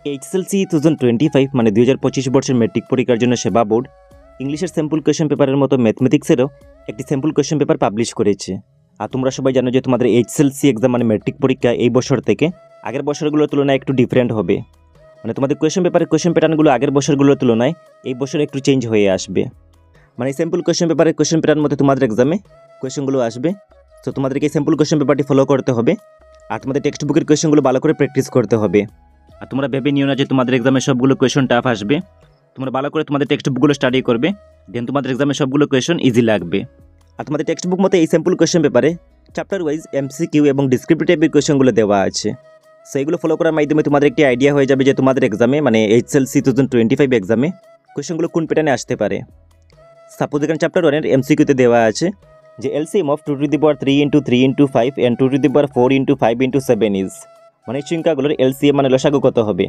HSLC 2025 মানে 2025 বর্ষের metric পরীক্ষার জন্য সেবা বোর্ড ইংলিশের স্যাম্পল কোয়েশ্চেন পেপারের মতো ম্যাথমেটিক্সেরও একটি স্যাম্পল কোয়েশ্চেন পেপার পাবলিশ করেছে। আর তোমরা সবাই জানো যে তোমাদের এইচএসএলসি এক্সাম মানে মেট্রিক পরীক্ষা এই বছর থেকে আগের বছরগুলোর তুলনায় একটু ডিফারেন্ট হবে। মানে তোমাদের কোয়েশ্চেন পেপারের কোয়েশ্চেন প্যাটার্নগুলো আগের বছরগুলোর তুলনায় এই বছর একটু চেঞ্জ হয়ে আসবে। মানে স্যাম্পল কোয়েশ্চেন পেপারের কোয়েশ্চেন প্যাটার্ন মধ্যে তোমাদের এক্সামে কোয়েশ্চেনগুলো আসবে। তো তোমাদেরকে এই স্যাম্পল কোয়েশ্চেন পেপারটি ফলো করতে হবে আর তোমাদের টেক্সট বুকের কোয়েশ্চেনগুলো ভালো করে প্র্যাকটিস করতে হবে। আর তোমরা ভেবে নিও না যে তোমাদের এক্সামে সবগুলো কোয়েশ্চেন টাফ আসবে। তোমরা ভালো করে তোমাদের টেক্সট বুকগুলো স্টাডি করবে, দেন তোমাদের এক্সামে সবগুলো কোয়েশ্চেন ইজি লাগবে। আর তোমাদের টেক্সট বুক মতো এই স্যাম্পল কোয়েশ্চেন পেপারে চ্যাপ্টার ওয়াইজ এমসিকিউ এবং ডিসক্রিপটিভ টাইপের কোয়েশ্চেনগুলো দেওয়া আছে। সেইগুলো ফলো করার মাধ্যমে তোমাদের একটি আইডিয়া হয়ে যাবে যে তোমাদের এক্সামে মানে এইচএসএলসি 2025 এক্সামে কোয়েশ্চেনগুলো কোন প্যাটার্নে আসতে পারে। সাপোজ এখানে চ্যাপ্টার 1 এর এমসিকিউতে দেওয়া আছে যে LCM of 2 to the power 3 × 3 × 5 and 2 to the power 4 × 5 × 7 is, মানে এই সংখ্যাগুলোর এলসিএম মানে লসাগু কত হবে।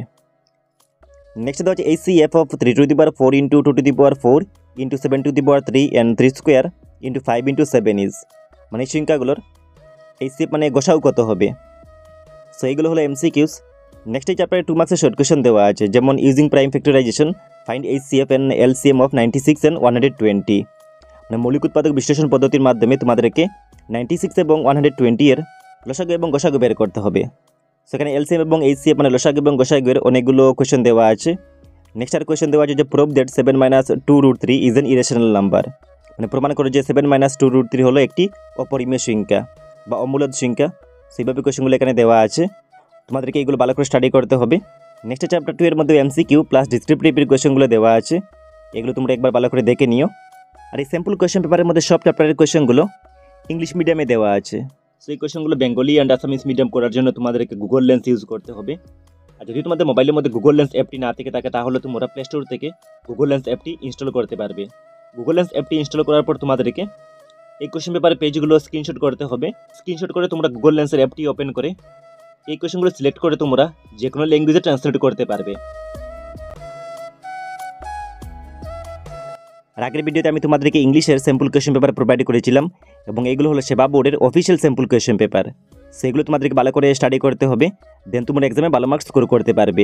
নেক্সট দেওয়া হচ্ছে HCF of 3 to the power 4 × 2 to the power 4 × 7 to the power 3 and 3 square × 5 × 7 is, মানে এই সংখ্যাগুলোর এইচসিএফ মানে গোসাউ কত হবে। সো এইগুলো হলো এমসিকিউস। নেক্সট এই চ্যাপ্টারে 2 মার্কসের শর্ট কোয়েশ্চেন দেওয়া আছে, যেমন using prime factorization find HCF and LCM of 96 and 120, মানে মৌলিক উৎপাদক বিশ্লেষণ পদ্ধতির মাধ্যমে তোমাদেরকে 96 এবং 120 এর লসাগু এবং গোসাগু বের করতে হবে। সেখানে এলসিএম এবং এইচসিএফ মানে লসাগু এবং গোসাগুর অনেকগুলো কোয়েশ্চেন দেওয়া আছে। নেক্সট আর কোয়েশ্চেন দেওয়া আছে যে prove that 7 - 2√3 is an irrational number, মানে প্রমাণ করে যে 7 - 2√3 হলো একটি অপরিমেয় সংখ্যা বা অমূলদ সংখ্যা। সেইভাবে কোয়েশ্চেনগুলো এখানে দেওয়া আছে, তোমাদেরকে এইগুলো ভালো করে স্টাডি করতে হবে। নেক্সট চ্যাপ্টার 2 এর মধ্যে এমসিকিউ প্লাস ডিসক্রিপটিভ কোয়েশ্চেনগুলো দেওয়া আছে, এগুলো তোমরা একবার ভালো করে দেখে নিও। আর এই স্যাম্পল কোয়েশ্চেন পেপারের মধ্যে সব চ্যাপ্টারের কোয়েশ্চেনগুলো ইংলিশ মিডিয়ামে দেওয়া আছে। সেই কোয়েশ্চেনগুলো বেঙ্গলি অ্যান্ড আসামিস মিডিয়াম করার জন্য তোমাদেরকে গুগল লেন্স ইউজ করতে হবে। আর যদি তোমাদের মোবাইলের মধ্যে গুগল লেন্স অ্যাপটি না থেকে থাকে তাহলে তোমরা প্লে স্টোর থেকে গুগল লেন্স অ্যাপটি ইনস্টল করতে পারবে। গুগল লেন্স অ্যাপটি ইনস্টল করার পর তোমাদেরকে এই কোয়েশ্চেন পেপারের পেজগুলো স্ক্রিনশট করতে হবে। স্ক্রিনশট করে তোমরা গুগল লেন্সের অ্যাপটি ওপেন করে এই কোয়েশ্চেনগুলো সিলেক্ট করে তোমরা যে কোনো ল্যাঙ্গুয়েজে ট্রান্সলেট করতে পারবে। আর আগের ভিডিওতে আমি তোমাদেরকে ইংলিশের স্যাম্পল কোয়েশ্চেন পেপার প্রোভাইড করেছিলাম এবং এইগুলো হলো সেবা বোর্ডের অফিসিয়াল স্যাম্পল কোয়েশ্চেন পেপার। সেগুলো তোমাদেরকে ভালো করে স্টাডি করতে হবে, দেন তোমরা এক্সামে ভালো মার্কস স্কোর করতে পারবে।